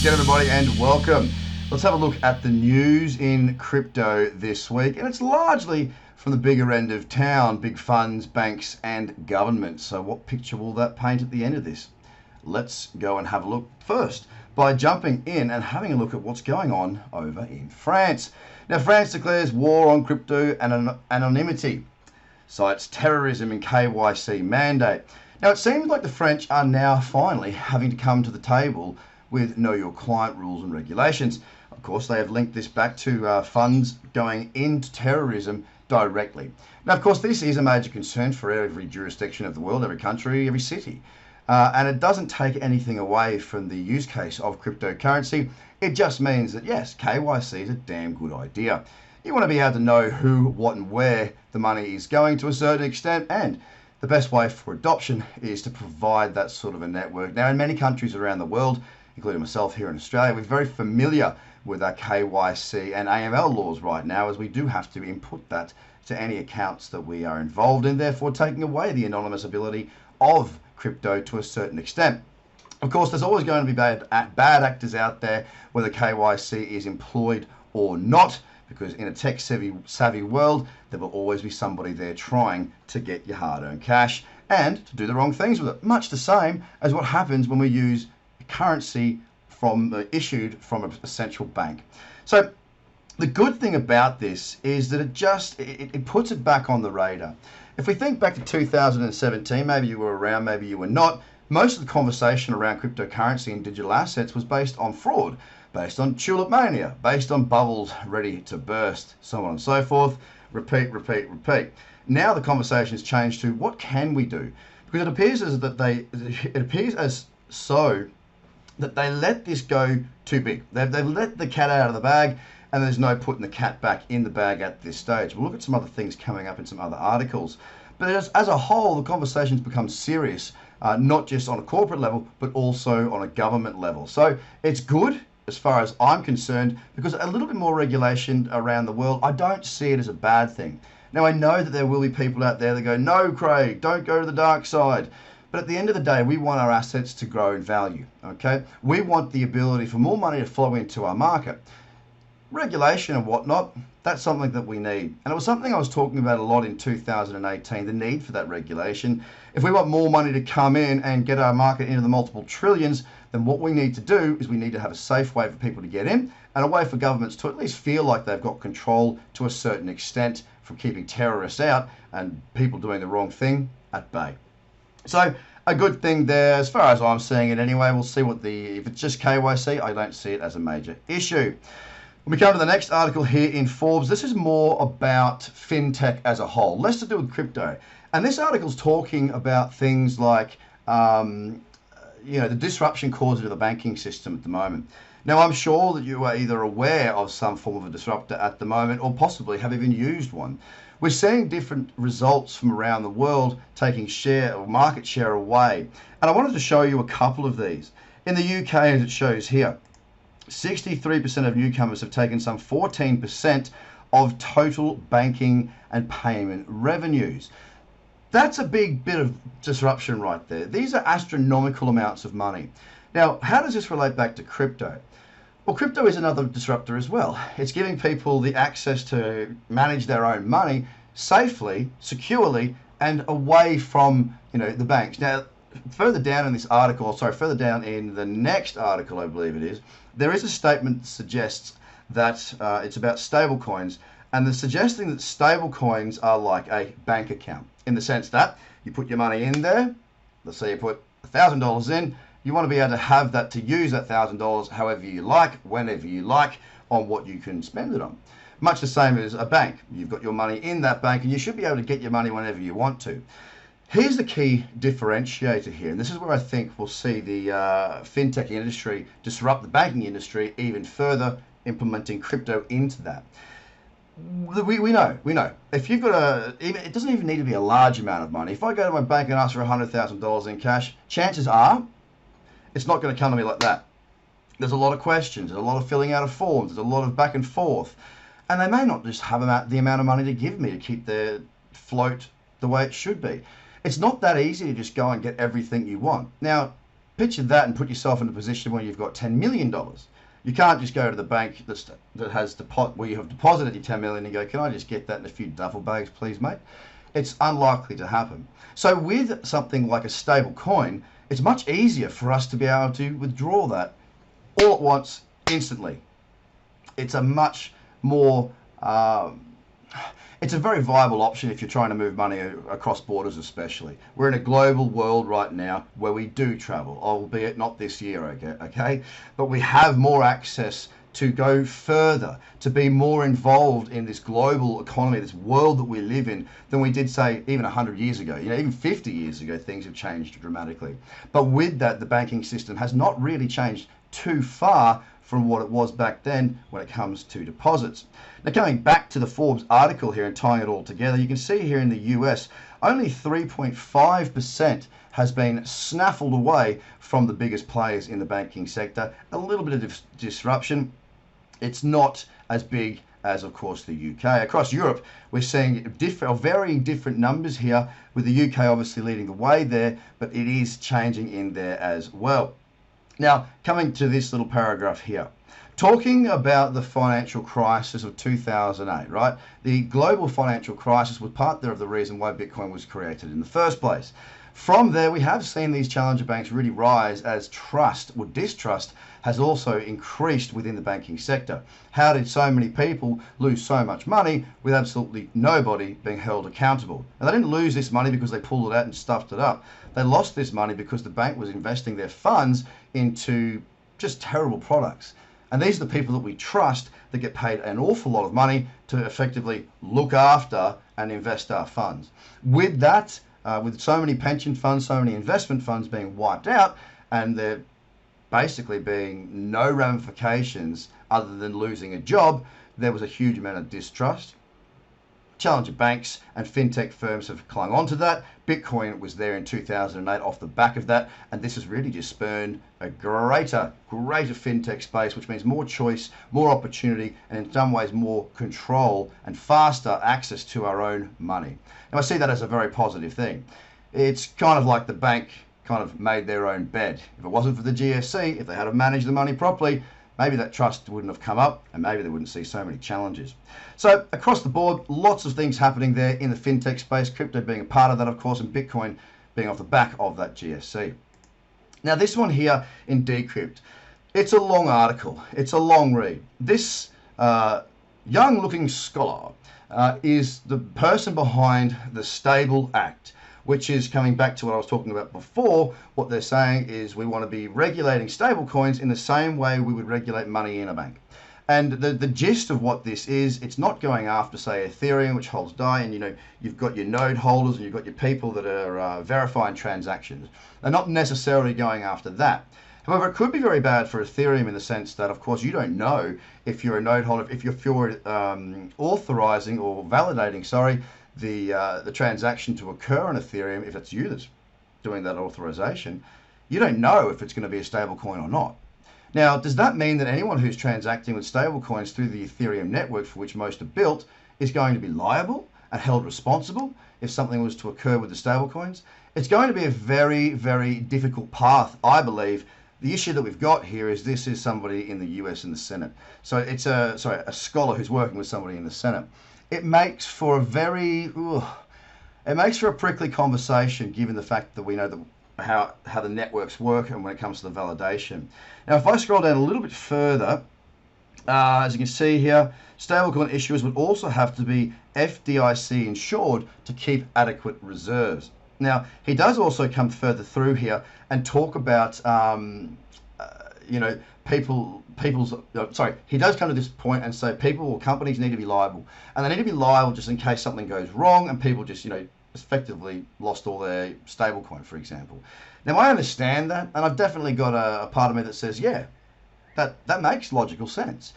G'day everybody and welcome. Let's have a look at the news in crypto this week, and it's largely from the bigger end of town, big funds, banks and governments. So what picture will that paint at the end of this? Let's go and have a look first by jumping in and having a look at what's going on over in France. Now, France declares war on crypto and anonymity, cites terrorism and KYC mandate. Now, it seems like the French are now finally having to come to the table with know your client rules and regulations. Of course, they have linked this back to funds going into terrorism directly. Now, of course, this is a major concern for every jurisdiction of the world, every country, every city. And it doesn't take anything away from the use case of cryptocurrency. It just means that, yes, KYC is a damn good idea. You want to be able to know who, what, and where the money is going to a certain extent, and the best way for adoption is to provide that sort of a network. Now, in many countries around the world, including myself here in Australia, we're very familiar with our KYC and AML laws right now, as we do have to input that to any accounts that we are involved in, therefore taking away the anonymous ability of crypto to a certain extent. Of course, there's always going to be bad actors out there, whether KYC is employed or not, because in a tech-savvy world, there will always be somebody there trying to get your hard-earned cash and to do the wrong things with it. Much the same as what happens when we use currency issued from a central bank. So the good thing about this is that it puts it back on the radar. If we think back to 2017, maybe you were around, maybe you were not, most of the conversation around cryptocurrency and digital assets was based on fraud, based on tulip mania, based on bubbles ready to burst, so on and so forth. Repeat. Now the conversation has changed to what can we do? Because it appears as though they let this go too big. They've let the cat out of the bag, and there's no putting the cat back in the bag at this stage. We'll look at some other things coming up in some other articles. But as a whole, the conversation's become serious, not just on a corporate level, but also on a government level. So it's good as far as I'm concerned, because a little bit more regulation around the world, I don't see it as a bad thing. Now, I know that there will be people out there that go, no, Craig, don't go to the dark side. But at the end of the day, we want our assets to grow in value, okay? We want the ability for more money to flow into our market. Regulation and whatnot, that's something that we need. And it was something I was talking about a lot in 2018, the need for that regulation. If we want more money to come in and get our market into the multiple trillions, then what we need to do is we need to have a safe way for people to get in and a way for governments to at least feel like they've got control to a certain extent from keeping terrorists out and people doing the wrong thing at bay. So a good thing there, as far as I'm seeing it anyway. We'll see if it's just KYC, I don't see it as a major issue. When we come to the next article here in Forbes, this is more about fintech as a whole, less to do with crypto. And this article's talking about things like, the disruption caused to the banking system at the moment. Now, I'm sure that you are either aware of some form of a disruptor at the moment or possibly have even used one. We're seeing different results from around the world taking share or market share away. And I wanted to show you a couple of these. In the UK, as it shows here, 63% of newcomers have taken some 14% of total banking and payment revenues. That's a big bit of disruption right there. These are astronomical amounts of money. Now, how does this relate back to crypto? Well, crypto is another disruptor as well. It's giving people the access to manage their own money safely, securely, and away from, the banks. Now, further down in this article, further down in the next article, I believe it is, there is a statement that suggests that it's about stablecoins, and they're suggesting that stablecoins are like a bank account in the sense that you put your money in there. Let's say you put $1,000 in. You want to be able to have that to use that $1,000 however you like, whenever you like, on what you can spend it on. Much the same as a bank. You've got your money in that bank and you should be able to get your money whenever you want to. Here's the key differentiator here, and this is where I think we'll see the fintech industry disrupt the banking industry even further, implementing crypto into that. We know. If you've got it doesn't even need to be a large amount of money. If I go to my bank and ask for $100,000 in cash, chances are it's not going to come to me like that. There's a lot of questions, there's a lot of filling out of forms, there's a lot of back and forth, and they may not just have the amount of money to give me to keep their float the way it should be. It's not that easy to just go and get everything you want. Now, picture that and put yourself in a position where you've got $10 million. You can't just go to the bank that has where you have deposited your 10 million and go, can I just get that in a few duffel bags, please, mate? It's unlikely to happen. So with something like a stable coin, it's much easier for us to be able to withdraw that all at once, instantly. It's a much more it's a very viable option if you're trying to move money across borders, especially. We're in a global world right now where we do travel, albeit not this year, okay? But we have more access to go further, to be more involved in this global economy, this world that we live in, than we did, say, even 100 years ago. Even 50 years ago, things have changed dramatically. But with that, the banking system has not really changed too far from what it was back then when it comes to deposits. Now, coming back to the Forbes article here and tying it all together, you can see here in the US, only 3.5% has been snaffled away from the biggest players in the banking sector. A little bit of disruption. It's not as big as, of course, the UK. Across Europe, we're seeing varying different numbers here, with the UK obviously leading the way there, but it is changing in there as well. Now, coming to this little paragraph here, talking about the financial crisis of 2008, right? The global financial crisis was part of the reason why Bitcoin was created in the first place. From there, we have seen these challenger banks really rise as trust or distrust has also increased within the banking sector. How did so many people lose so much money with absolutely nobody being held accountable? And they didn't lose this money because they pulled it out and stuffed it up. They lost this money because the bank was investing their funds into just terrible products. And these are the people that we trust that get paid an awful lot of money to effectively look after and invest our funds. With that, with so many pension funds, so many investment funds being wiped out, and there basically being no ramifications other than losing a job, there was a huge amount of distrust. Challenger banks and fintech firms have clung on to that. Bitcoin was there in 2008 off the back of that, and this has really just spurned a greater fintech space, which means more choice, more opportunity, and in some ways more control and faster access to our own money. Now, I see that as a very positive thing. It's kind of like the bank kind of made their own bed. If it wasn't for the GFC, if they had to manage the money properly, maybe that trust wouldn't have come up, and maybe they wouldn't see so many challenges. So across the board, lots of things happening there in the fintech space, crypto being a part of that, of course, and Bitcoin being off the back of that GFC. Now, this one here in Decrypt, it's a long article. It's a long read. This young-looking scholar is the person behind the Stable Act, which is coming back to what I was talking about before. What they're saying is we want to be regulating stable coins in the same way we would regulate money in a bank. And the gist of what this is, it's not going after, say, Ethereum, which holds DAI, and you've got your node holders and you've got your people that are verifying transactions. They're not necessarily going after that. However, it could be very bad for Ethereum in the sense that, of course, you don't know if you're a node holder, if you're authorizing or validating, the transaction to occur on Ethereum, if it's you that's doing that authorization, you don't know if it's going to be a stable coin or not. Now, does that mean that anyone who's transacting with stable coins through the Ethereum network, for which most are built, is going to be liable and held responsible if something was to occur with the stable coins? It's going to be a very, very difficult path, I believe. The issue that we've got here is this is somebody in the US in the Senate. So it's a scholar who's working with somebody in the Senate. It makes for a prickly conversation, given the fact that we know how the networks work and when it comes to the validation. Now, if I scroll down a little bit further, as you can see here, stablecoin issuers would also have to be FDIC insured to keep adequate reserves. Now, he does also come further through here and talk about, he does come to this point and say people or companies need to be liable. And they need to be liable just in case something goes wrong and people just, effectively lost all their stablecoin, for example. Now, I understand that, and I've definitely got a part of me that says, yeah, that makes logical sense.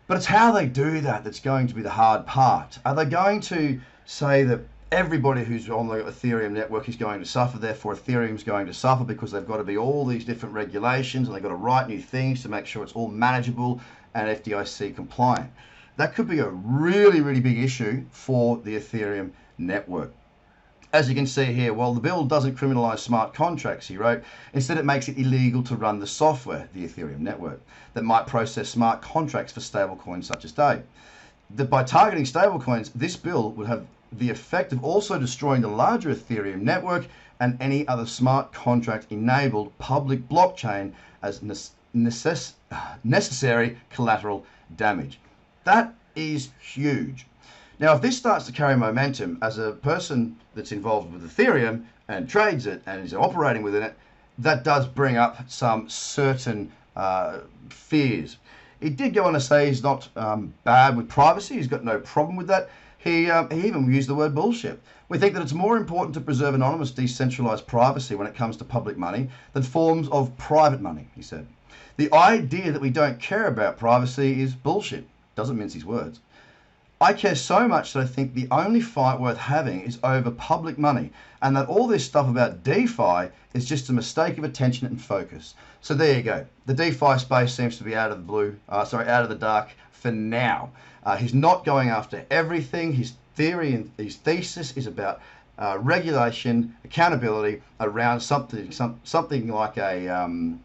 But it's how they do that that's going to be the hard part. Are they going to say that everybody who's on the Ethereum network is going to suffer, therefore Ethereum's going to suffer because they've got to be all these different regulations and they've got to write new things to make sure it's all manageable and FDIC compliant? That could be a really, really big issue for the Ethereum network. As you can see here, well, the bill doesn't criminalize smart contracts, he wrote. Instead, it makes it illegal to run the software, the Ethereum network, that might process smart contracts for stablecoins such as DAI. By targeting stablecoins, this bill would have the effect of also destroying the larger Ethereum network and any other smart contract enabled public blockchain as necessary collateral damage. That is huge. Now, if this starts to carry momentum, as a person that's involved with Ethereum and trades it and is operating within it, that does bring up some certain fears. He did go on to say he's not bad with privacy. He's got no problem with that. He even used the word bullshit. We think that it's more important to preserve anonymous, decentralized privacy when it comes to public money than forms of private money, he said. The idea that we don't care about privacy is bullshit. Doesn't mince his words. I care so much that I think the only fight worth having is over public money, and that all this stuff about DeFi is just a mistake of attention and focus. So there you go. The DeFi space seems to be out of the dark for now. He's not going after everything. His theory and his thesis is about regulation, accountability around something like a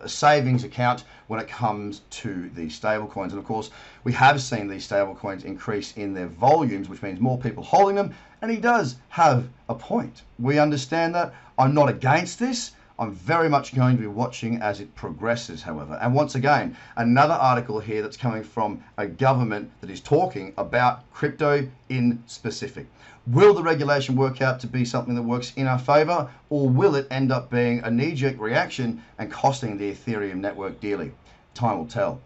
savings account when it comes to the stablecoins. And of course, we have seen these stablecoins increase in their volumes, which means more people holding them. And he does have a point. We understand that. I'm not against this. I'm very much going to be watching as it progresses, however. And once again, another article here that's coming from a government that is talking about crypto in specific. Will the regulation work out to be something that works in our favor, or will it end up being a knee-jerk reaction and costing the Ethereum network dearly? Time will tell.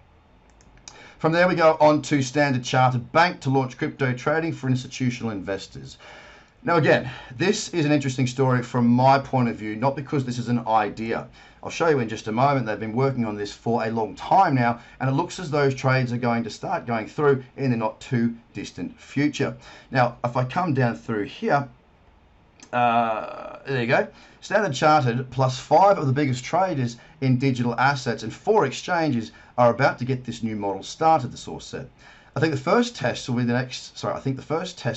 From there we go on to Standard Chartered Bank to launch crypto trading for institutional investors. Now again, this is an interesting story from my point of view, not because this is an idea. I'll show you in just a moment. They've been working on this for a long time now, and it looks as those trades are going to start going through in the not too distant future. Now, if I come down through here, there you go. Standard Chartered plus 5 of the biggest traders in digital assets and 4 exchanges are about to get this new model started, the source said. I think the first test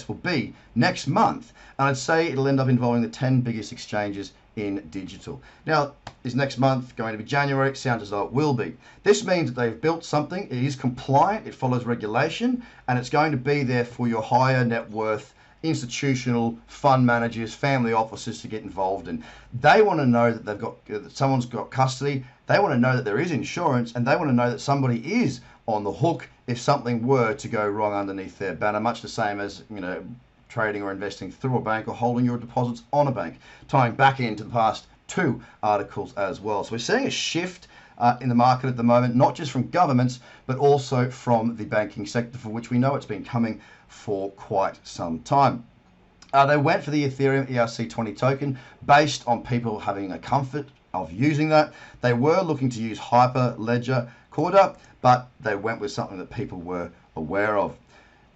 will be next month, and I'd say it'll end up involving the 10 biggest exchanges in digital. Now, is next month going to be January? It sounds as though it will be. This means that they've built something. It is compliant, it follows regulation, and it's going to be there for your higher net worth institutional fund managers, family offices to get involved in. They want to know that that someone's got custody. They want to know that there is insurance, and they want to know that somebody is on the hook if something were to go wrong underneath their banner, much the same as, trading or investing through a bank or holding your deposits on a bank, tying back into the past 2 articles as well. So we're seeing a shift in the market at the moment, not just from governments, but also from the banking sector, for which we know it's been coming for quite some time. They went for the Ethereum ERC20 token based on people having a comfort of using that. They were looking to use Hyperledger Corda, but they went with something that people were aware of.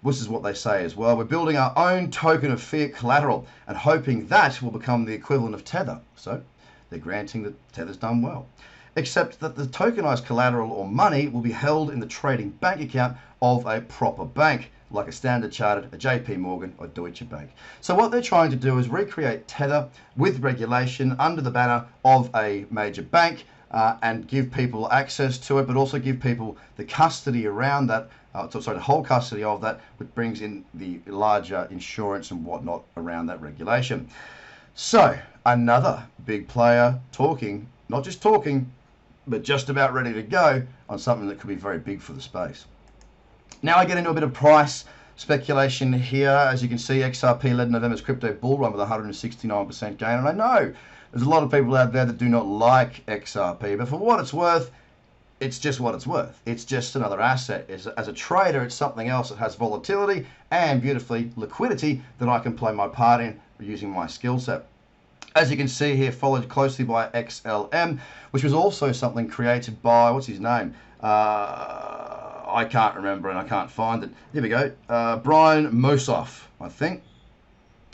This is what they say as well. We're building our own token of fiat collateral and hoping that will become the equivalent of Tether. So they're granting that Tether's done well. Except that the tokenized collateral or money will be held in the trading bank account of a proper bank, like a Standard Chartered, a JP Morgan or Deutsche Bank. So what they're trying to do is recreate Tether with regulation under the banner of a major bank, and give people access to it, but also give people the custody around that, the whole custody of that, which brings in the larger insurance and whatnot around that regulation. So another big player talking, not just talking, but just about ready to go on something that could be very big for the space. Now I get into a bit of price speculation here. As you can see, XRP led November's crypto bull run with 169% gain, and I know there's a lot of people out there that do not like XRP, but for what it's worth, it's just what it's worth. It's just another asset. As a trader, it's something else that has volatility and beautifully liquidity that I can play my part in using my skill set. As you can see here, followed closely by XLM, which was also something created by, what's his name? I can't remember and I can't find it. Here we go. Brian Mosoff, I think.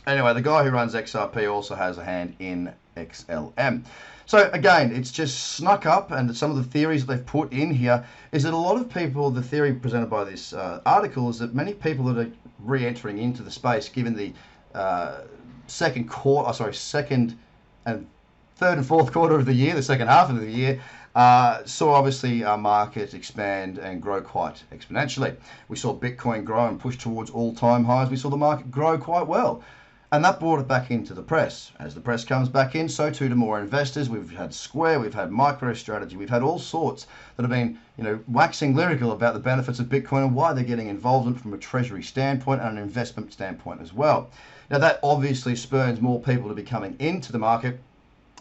Anyway, the guy who runs XRP also has a hand in XLM. So again, it's just snuck up, and some of the theories that they've put in here is that a lot of people, the theory presented by this article is that many people that are re-entering into the space, given the second and third and fourth quarter of the year, the second half of the year, saw obviously our market expand and grow quite exponentially. We saw Bitcoin grow and push towards all-time highs. We saw the market grow quite well. And that brought it back into the press. As the press comes back in, so too do more investors. We've had Square, we've had MicroStrategy, we've had all sorts that have been, waxing lyrical about the benefits of Bitcoin and why they're getting involved in it from a treasury standpoint and an investment standpoint as well. Now that obviously spurns more people to be coming into the market.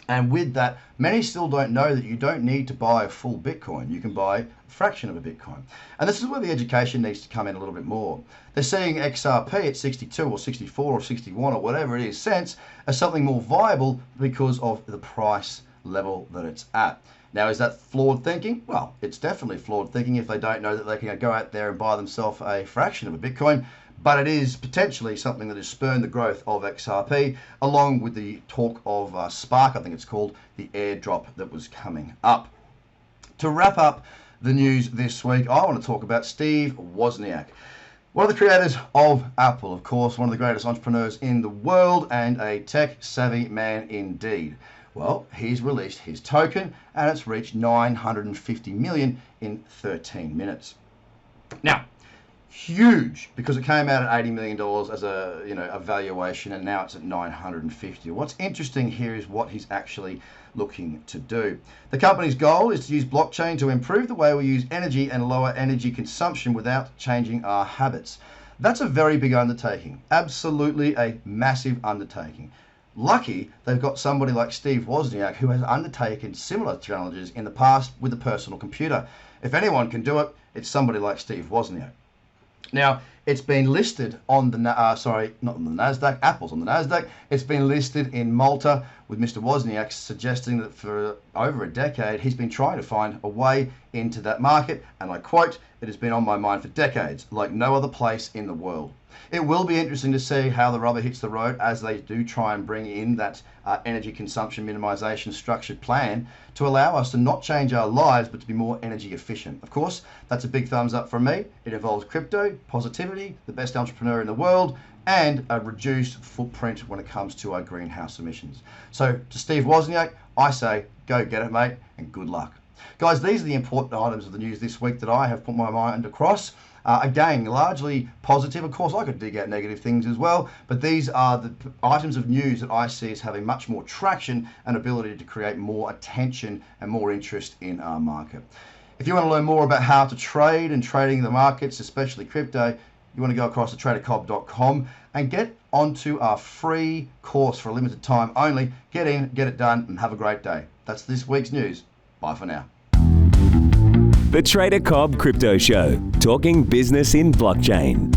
And with that, many still don't know that you don't need to buy a full Bitcoin. You can buy a fraction of a Bitcoin. And this is where the education needs to come in a little bit more. They're seeing XRP at 62 or 64 or 61 or whatever it is cents as something more viable because of the price level that it's at. Now, is that flawed thinking? Well, it's definitely flawed thinking if they don't know that they can go out there and buy themselves a fraction of a Bitcoin. But it is potentially something that has spurned the growth of XRP, along with the talk of Spark, I think it's called, the airdrop that was coming up. To wrap up the news this week, I want to talk about Steve Wozniak, one of the creators of Apple, of course, one of the greatest entrepreneurs in the world and a tech-savvy man indeed. Well, he's released his token and it's reached 950 million in 13 minutes. Now, huge, because it came out at $80 million as a valuation, and now it's at 950. What's interesting here is what he's actually looking to do. The company's goal is to use blockchain to improve the way we use energy and lower energy consumption without changing our habits. That's a very big undertaking, absolutely a massive undertaking. Lucky they've got somebody like Steve Wozniak who has undertaken similar challenges in the past with the personal computer. If anyone can do it, it's somebody like Steve Wozniak. Now, it's been listed on the, not on the NASDAQ, Apple's on the NASDAQ. It's been listed in Malta with Mr. Wozniak suggesting that for over a decade, he's been trying to find a way into that market. And I quote, "It has been on my mind for decades, like no other place in the world." It will be interesting to see how the rubber hits the road as they do try and bring in that energy consumption minimization structured plan to allow us to not change our lives, but to be more energy efficient. Of course, that's a big thumbs up from me. It involves crypto, positivity, the best entrepreneur in the world, and a reduced footprint when it comes to our greenhouse emissions. So to Steve Wozniak, I say, go get it, mate, and good luck. Guys, these are the important items of the news this week that I have put my mind across. Again, largely positive. Of course, I could dig out negative things as well, but these are the items of news that I see as having much more traction and ability to create more attention and more interest in our market. If you want to learn more about how to trade and trading the markets, especially crypto, you want to go across to tradercobb.com and get onto our free course for a limited time only. Get in, get it done, and have a great day. That's this week's news. Bye for now. The Trader Cobb Crypto Show, talking business in blockchain.